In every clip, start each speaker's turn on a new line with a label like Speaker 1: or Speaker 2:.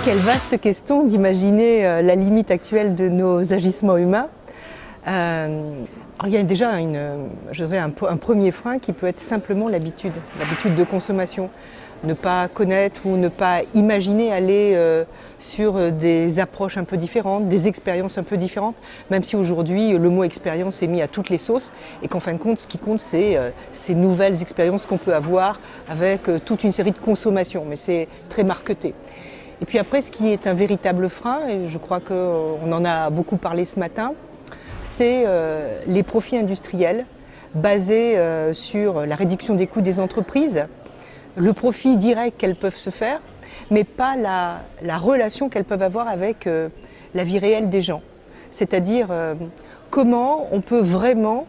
Speaker 1: Quelle vaste question d'imaginer la limite actuelle de nos agissements humains. Il y a déjà un premier frein qui peut être simplement l'habitude de consommation. Ne pas connaître ou ne pas imaginer aller sur des approches un peu différentes, des expériences un peu différentes, même si aujourd'hui le mot expérience est mis à toutes les sauces et qu'en fin de compte, ce qui compte, c'est ces nouvelles expériences qu'on peut avoir avec toute une série de consommations, mais c'est très marketé. Et puis après, ce qui est un véritable frein, et je crois qu'on en a beaucoup parlé ce matin, c'est les profits industriels basés sur la réduction des coûts des entreprises, le profit direct qu'elles peuvent se faire, mais pas la relation qu'elles peuvent avoir avec la vie réelle des gens. C'est-à-dire comment on peut vraiment,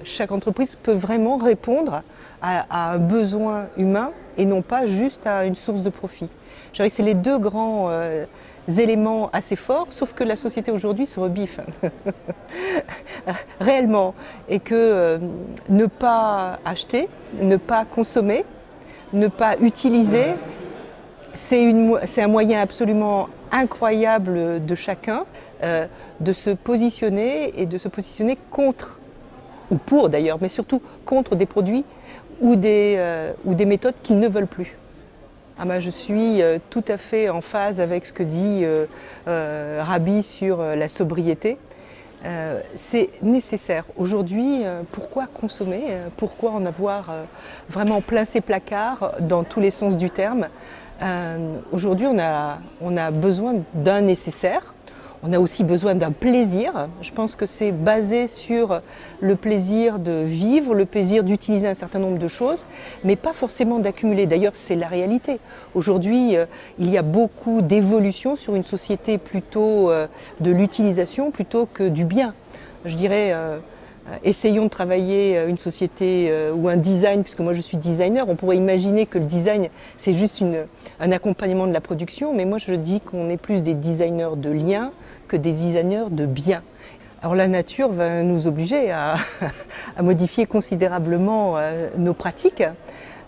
Speaker 1: chaque entreprise peut vraiment répondre à un besoin humain et non pas juste à une source de profit. Je dirais que c'est les deux grands éléments assez forts, sauf que la société aujourd'hui se rebiffe réellement, et que ne pas acheter, ne pas consommer, ne pas utiliser, c'est un moyen absolument incroyable de chacun de se positionner et de se positionner contre, ou pour d'ailleurs, mais surtout contre des produits ou des méthodes qu'ils ne veulent plus. Je suis tout à fait en phase avec ce que dit Rabi sur la sobriété. C'est nécessaire. Aujourd'hui, pourquoi consommer? Pourquoi en avoir vraiment plein ses placards dans tous les sens du terme? Aujourd'hui, on a besoin d'un nécessaire. On a aussi besoin d'un plaisir. Je pense que c'est basé sur le plaisir de vivre, le plaisir d'utiliser un certain nombre de choses, mais pas forcément d'accumuler. D'ailleurs, c'est la réalité. Aujourd'hui, il y a beaucoup d'évolution sur une société plutôt de l'utilisation plutôt que du bien. Je dirais, essayons de travailler une société ou un design, puisque moi je suis designer. On pourrait imaginer que le design, c'est juste un accompagnement de la production, mais moi je dis qu'on est plus des designers de liens que des designers de biens. Alors la nature va nous obliger à modifier considérablement nos pratiques.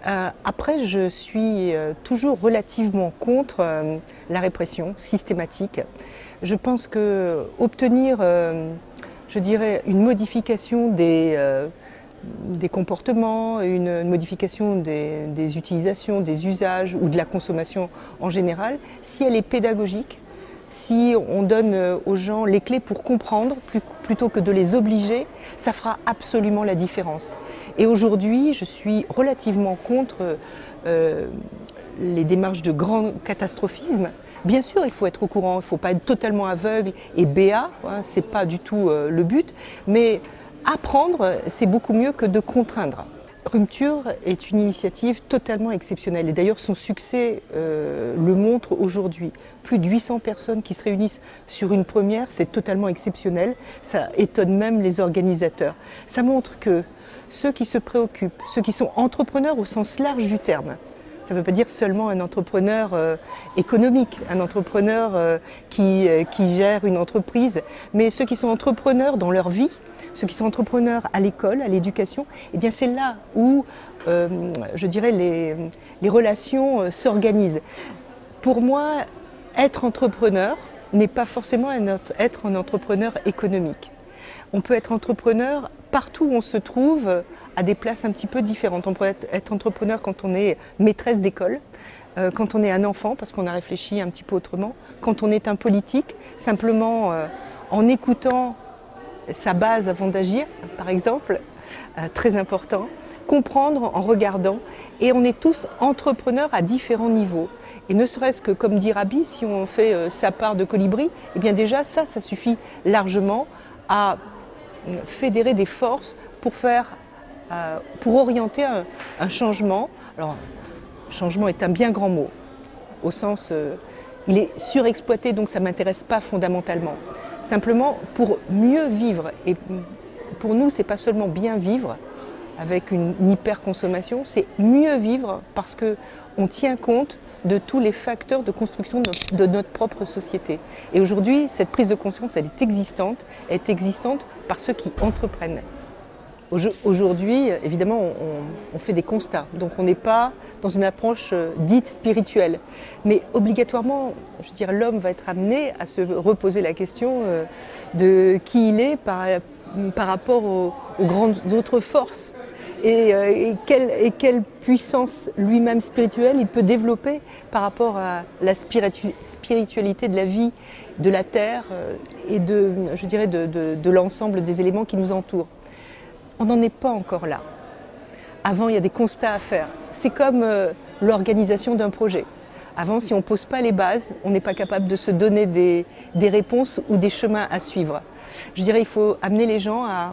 Speaker 1: Après, je suis toujours relativement contre la répression systématique. Je pense que obtenir, je dirais, une modification des comportements, une modification des utilisations, des usages ou de la consommation en général, si elle est pédagogique, si on donne aux gens les clés pour comprendre plutôt que de les obliger, ça fera absolument la différence. Et aujourd'hui, je suis relativement contre les démarches de grand catastrophisme. Bien sûr, il faut être au courant, il ne faut pas être totalement aveugle et béat, ce n'est pas du tout le but, mais apprendre, c'est beaucoup mieux que de contraindre. Rupture est une initiative totalement exceptionnelle et d'ailleurs son succès le montre aujourd'hui. Plus de 800 personnes qui se réunissent sur une première, c'est totalement exceptionnel, ça étonne même les organisateurs. Ça montre que ceux qui se préoccupent, ceux qui sont entrepreneurs au sens large du terme, ça ne veut pas dire seulement un entrepreneur économique, un entrepreneur qui gère une entreprise, mais ceux qui sont entrepreneurs dans leur vie, ceux qui sont entrepreneurs à l'école, à l'éducation, eh bien c'est là où, je dirais, les relations s'organisent. Pour moi, être entrepreneur n'est pas forcément être un entrepreneur économique. On peut être entrepreneur partout où on se trouve, à des places un petit peu différentes. On peut être entrepreneur quand on est maîtresse d'école, quand on est un enfant, parce qu'on a réfléchi un petit peu autrement, quand on est un politique, simplement en écoutant sa base avant d'agir, par exemple, très important, comprendre en regardant, et on est tous entrepreneurs à différents niveaux. Et ne serait-ce que, comme dit Rabi, si on fait sa part de colibri, eh bien déjà ça suffit largement à fédérer des forces pour orienter un changement. Alors, changement est un bien grand mot, au sens, il est surexploité, donc ça ne m'intéresse pas fondamentalement. Simplement pour mieux vivre, et pour nous c'est pas seulement bien vivre avec une hyper-consommation, c'est mieux vivre parce qu'on tient compte de tous les facteurs de construction de notre propre société. Et aujourd'hui, cette prise de conscience, elle est existante par ceux qui entreprennent. Aujourd'hui, évidemment, on fait des constats, donc on n'est pas dans une approche dite spirituelle. Mais obligatoirement, je veux dire, l'homme va être amené à se reposer la question de qui il est par rapport aux grandes autres forces. Et quelle puissance lui-même spirituelle il peut développer par rapport à la spiritualité de la vie, de la terre et je dirais de l'ensemble des éléments qui nous entourent. On n'en est pas encore là. Avant, il y a des constats à faire. C'est comme l'organisation d'un projet. Avant, si on ne pose pas les bases, on n'est pas capable de se donner des réponses ou des chemins à suivre. Je dirais qu'il faut amener les gens à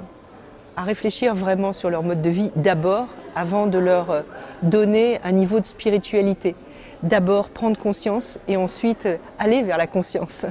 Speaker 1: réfléchir vraiment sur leur mode de vie d'abord, avant de leur donner un niveau de spiritualité. D'abord prendre conscience et ensuite aller vers la conscience.